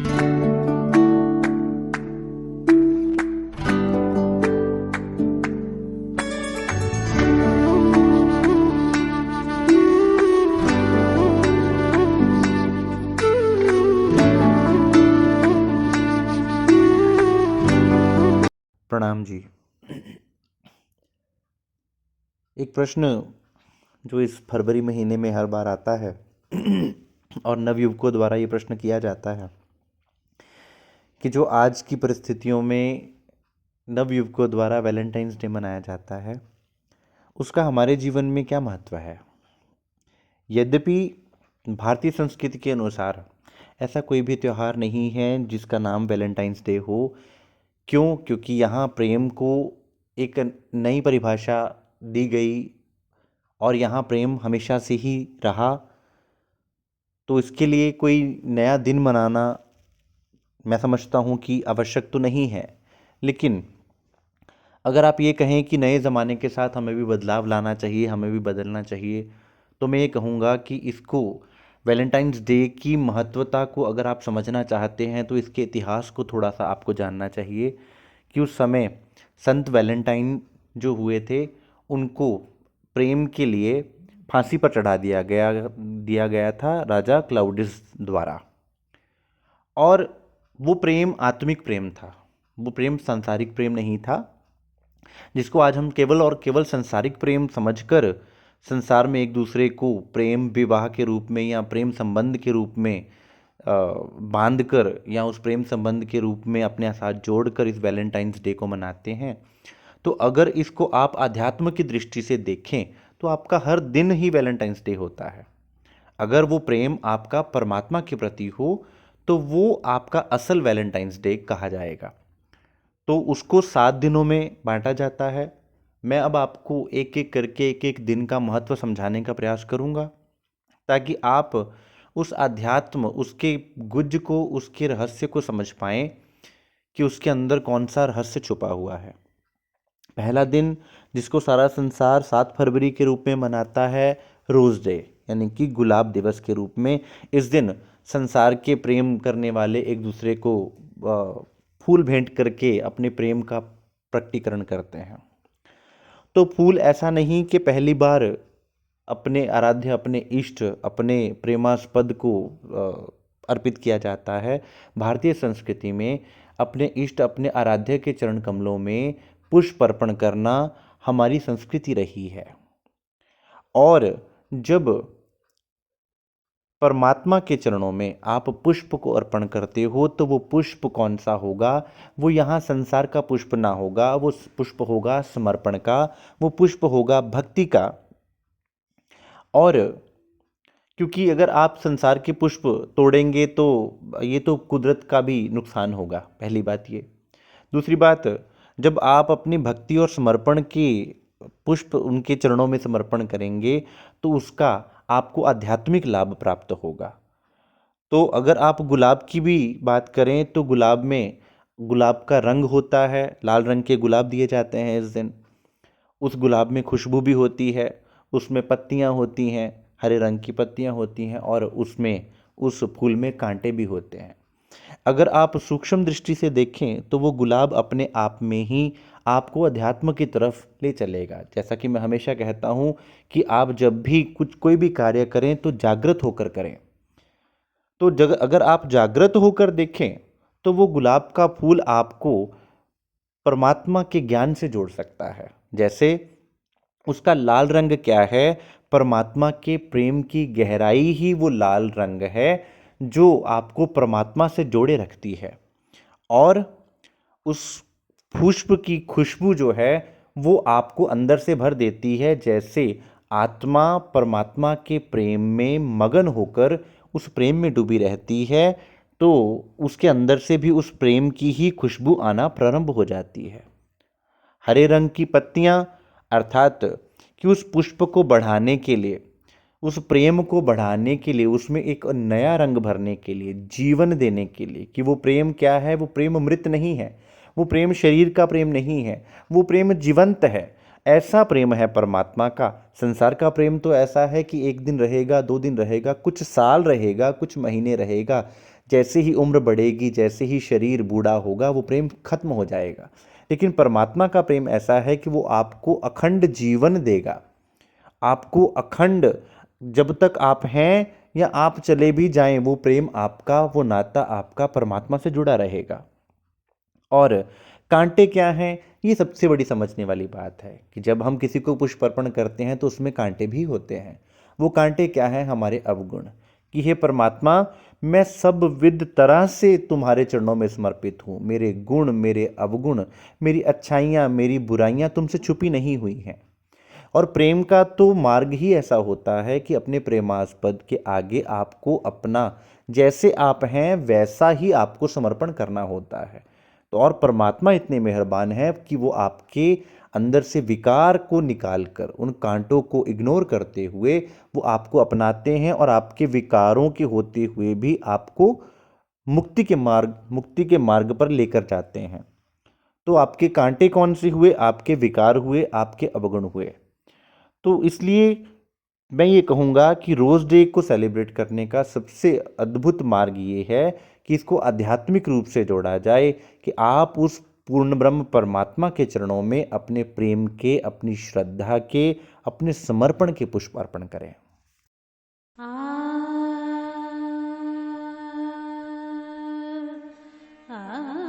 प्रणाम जी। एक प्रश्न जो इस फरवरी महीने में हर बार आता है और नवयुवकों द्वारा ये प्रश्न किया जाता है कि जो आज की परिस्थितियों में नवयुवकों द्वारा वैलेंटाइंस डे मनाया जाता है, उसका हमारे जीवन में क्या महत्व है। यद्यपि भारतीय संस्कृति के अनुसार ऐसा कोई भी त्यौहार नहीं है जिसका नाम वैलेंटाइंस डे हो। क्यों? क्योंकि यहाँ प्रेम को एक नई परिभाषा दी गई और यहाँ प्रेम हमेशा से ही रहा। तो इसके लिए कोई नया दिन मनाना मैं समझता हूँ कि आवश्यक तो नहीं है। लेकिन अगर आप ये कहें कि नए ज़माने के साथ हमें भी बदलाव लाना चाहिए, हमें भी बदलना चाहिए, तो मैं ये कहूँगा कि इसको वैलेंटाइंस डे की महत्वता को अगर आप समझना चाहते हैं तो इसके इतिहास को थोड़ा सा आपको जानना चाहिए कि उस समय संत वैलेंटाइन जो हुए थे उनको प्रेम के लिए फांसी पर चढ़ा दिया गया था राजा क्लाउडियस द्वारा। और वो प्रेम आत्मिक प्रेम था, वो प्रेम सांसारिक प्रेम नहीं था, जिसको आज हम केवल और केवल सांसारिक प्रेम समझकर संसार में एक दूसरे को प्रेम विवाह के रूप में या प्रेम संबंध के रूप में बांध कर या उस प्रेम संबंध के रूप में अपने साथ जोड़कर इस वैलेंटाइंस डे को मनाते हैं। तो अगर इसको आप अध्यात्म की दृष्टि से देखें तो आपका हर दिन ही वैलेंटाइंस डे होता है। अगर वो प्रेम आपका परमात्मा के प्रति हो तो वो आपका असल वैलेंटाइंस डे कहा जाएगा। तो उसको 7 दिनों में बांटा जाता है। मैं अब आपको एक एक करके एक एक दिन का महत्व समझाने का प्रयास करूंगा ताकि आप उस अध्यात्म, उसके गुज को, उसके रहस्य को समझ पाएं कि उसके अंदर कौन सा रहस्य छुपा हुआ है। पहला दिन जिसको सारा संसार 7 फरवरी के रूप में मनाता है, रोज़ डे, यानी कि गुलाब दिवस के रूप में। इस दिन संसार के प्रेम करने वाले एक दूसरे को फूल भेंट करके अपने प्रेम का प्रकटीकरण करते हैं। तो फूल ऐसा नहीं कि पहली बार अपने आराध्य, अपने इष्ट, अपने प्रेमास्पद को अर्पित किया जाता है। भारतीय संस्कृति में अपने इष्ट, अपने आराध्य के चरण कमलों में पुष्प अर्पण करना हमारी संस्कृति रही है। और जब परमात्मा के चरणों में आप पुष्प को अर्पण करते हो तो वो पुष्प कौन सा होगा? वो यहाँ संसार का पुष्प ना होगा, वो पुष्प होगा समर्पण का, वो पुष्प होगा भक्ति का। और क्योंकि अगर आप संसार के पुष्प तोड़ेंगे तो ये तो कुदरत का भी नुकसान होगा, पहली बात ये। दूसरी बात, जब आप अपनी भक्ति और समर्पण के पुष्प उनके चरणों में समर्पण करेंगे तो उसका आपको आध्यात्मिक लाभ प्राप्त होगा। तो अगर आप गुलाब की भी बात करें तो गुलाब में गुलाब का रंग होता है, लाल रंग के गुलाब दिए जाते हैं इस दिन। उस गुलाब में खुशबू भी होती है, उसमें पत्तियां होती हैं, हरे रंग की पत्तियां होती हैं और उसमें उस फूल में कांटे भी होते हैं। अगर आप सूक्ष्म दृष्टि से देखें तो वो गुलाब अपने आप में ही आपको अध्यात्म की तरफ ले चलेगा। जैसा कि मैं हमेशा कहता हूँ कि आप जब भी कोई भी कार्य करें तो जागृत होकर करें। तो अगर आप जागृत होकर देखें तो वो गुलाब का फूल आपको परमात्मा के ज्ञान से जोड़ सकता है। जैसे उसका लाल रंग क्या है? परमात्मा के प्रेम की गहराई ही वो लाल रंग है जो आपको परमात्मा से जोड़े रखती है। और उस पुष्प की खुशबू जो है वो आपको अंदर से भर देती है। जैसे आत्मा परमात्मा के प्रेम में मगन होकर उस प्रेम में डूबी रहती है तो उसके अंदर से भी उस प्रेम की ही खुशबू आना प्रारंभ हो जाती है। हरे रंग की पत्तियां अर्थात कि उस पुष्प को बढ़ाने के लिए, उस प्रेम को बढ़ाने के लिए, उसमें एक नया रंग भरने के लिए, जीवन देने के लिए कि वो प्रेम क्या है? वो प्रेम मृत नहीं है, वो प्रेम शरीर का प्रेम नहीं है, वो प्रेम जीवंत है। ऐसा प्रेम है परमात्मा का। संसार का प्रेम तो ऐसा है कि एक दिन रहेगा, 2 दिन रहेगा, कुछ साल रहेगा, कुछ महीने रहेगा। जैसे ही उम्र बढ़ेगी, जैसे ही शरीर बूढ़ा होगा, वो प्रेम खत्म हो जाएगा। लेकिन परमात्मा का प्रेम ऐसा है कि वो आपको अखंड जीवन देगा। आपको अखंड, जब तक आप हैं या आप चले भी जाएं, वो प्रेम आपका, वो नाता आपका परमात्मा से जुड़ा रहेगा। और कांटे क्या हैं, ये सबसे बड़ी समझने वाली बात है कि जब हम किसी को पुष्प अर्पण करते हैं तो उसमें कांटे भी होते हैं। वो कांटे क्या हैं, हमारे अवगुण, कि हे परमात्मा, मैं सब विध तरह से तुम्हारे चरणों में समर्पित हूँ। मेरे गुण, मेरे अवगुण, मेरी अच्छाइयाँ, मेरी बुराइयाँ तुमसे छुपी नहीं हुई हैं। और प्रेम का तो मार्ग ही ऐसा होता है कि अपने प्रेमास्पद के आगे आपको अपना, जैसे आप हैं वैसा ही आपको समर्पण करना होता है। तो और परमात्मा इतने मेहरबान है कि वो आपके अंदर से विकार को निकालकर, उन कांटों को इग्नोर करते हुए वो आपको अपनाते हैं और आपके विकारों के होते हुए भी आपको मुक्ति के मार्ग पर लेकर जाते हैं। तो आपके कांटे कौन से हुए, आपके विकार हुए, आपके अवगुण हुए। तो इसलिए मैं ये कहूँगा कि रोज़ डे को सेलिब्रेट करने का सबसे अद्भुत मार्ग ये है कि इसको आध्यात्मिक रूप से जोड़ा जाए, कि आप उस पूर्ण ब्रह्म परमात्मा के चरणों में अपने प्रेम के, अपनी श्रद्धा के, अपने समर्पण के पुष्प अर्पण करें। आ